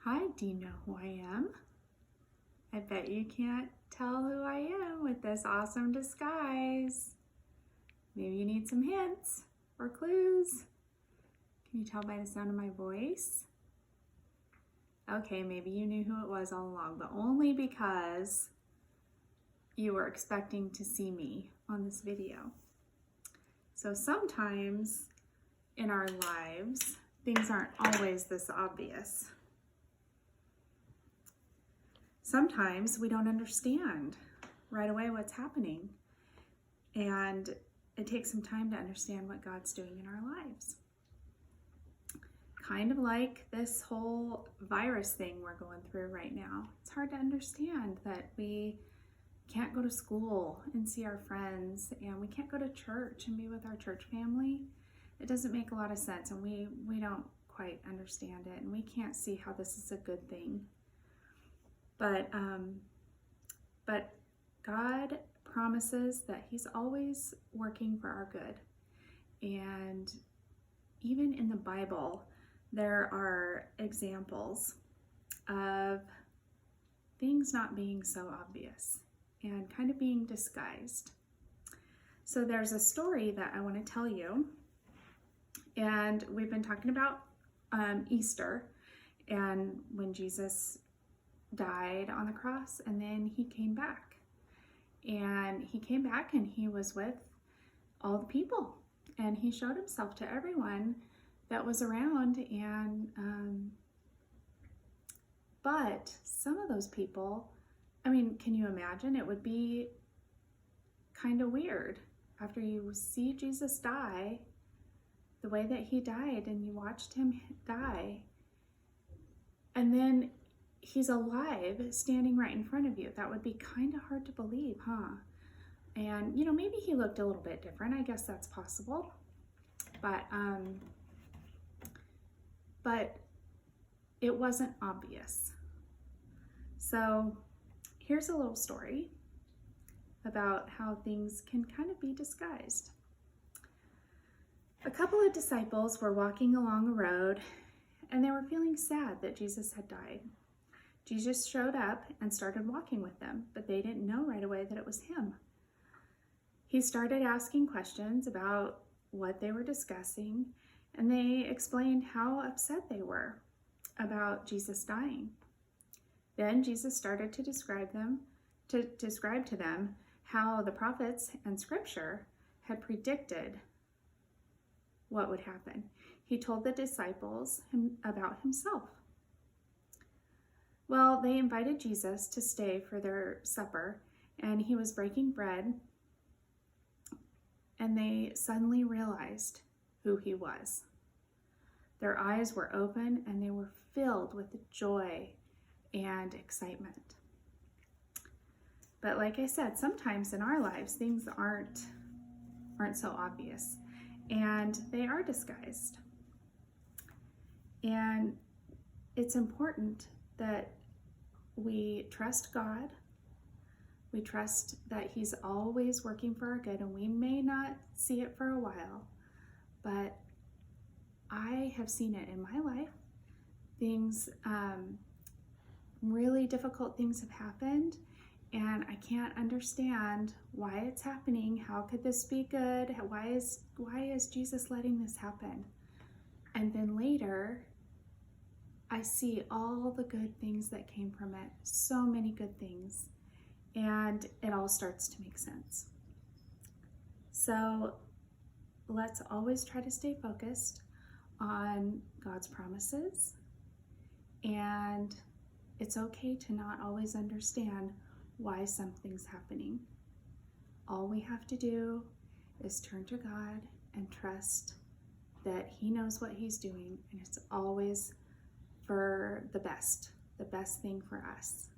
Hi, do you know who I am? I bet you can't tell who I am with this awesome disguise. Maybe you need some hints or clues. Can you tell by the sound of my voice? Okay, maybe you knew who it was all along, but only because you were expecting to see me on this video. So sometimes in our lives, things aren't always this obvious. Sometimes we don't understand right away what's happening, and it takes some time to understand what God's doing in our lives. Kind of like this whole virus thing we're going through right now. It's hard to understand that we can't go to school and see our friends, and we can't go to church and be with our church family. It doesn't make a lot of sense, and we don't quite understand it, and we can't see how this is a good thing. But God promises that He's always working for our good. And even in the Bible, there are examples of things not being so obvious and kind of being disguised. So there's a story that I want to tell you. And we've been talking about Easter and when Jesus died on the cross, and then He came back. And He came back and He was with all the people, and He showed Himself to everyone that was around. And but some of those people, I mean, can you imagine? It would be kind of weird after you see Jesus die the way that He died, and you watched Him die, and then He's alive standing right in front of you. That would be kind of hard to believe, huh? And maybe He looked a little bit different. I guess that's possible. But it wasn't obvious. So here's a little story about how things can kind of be disguised. A couple of disciples were walking along a road, and they were feeling sad that Jesus had died. Jesus showed up and started walking with them, but they didn't know right away that it was Him. He started asking questions about what they were discussing, and they explained how upset they were about Jesus dying. Then Jesus started to describe to them how the prophets and Scripture had predicted what would happen. He told the disciples about Himself. Well, they invited Jesus to stay for their supper, and He was breaking bread, and they suddenly realized who He was. Their eyes were open, and they were filled with joy and excitement. But like I said, sometimes in our lives, things aren't so obvious, and they are disguised. And it's important that we trust God. We trust that He's always working for our good, and we may not see it for a while, but I have seen it in my life. Things, really difficult things have happened, and I can't understand why it's happening. How could this be good? Why is Jesus letting this happen? And then later, I see all the good things that came from it, so many good things, and it all starts to make sense. So let's always try to stay focused on God's promises, and it's okay to not always understand why something's happening. All we have to do is turn to God and trust that He knows what He's doing, and it's always for the best thing for us.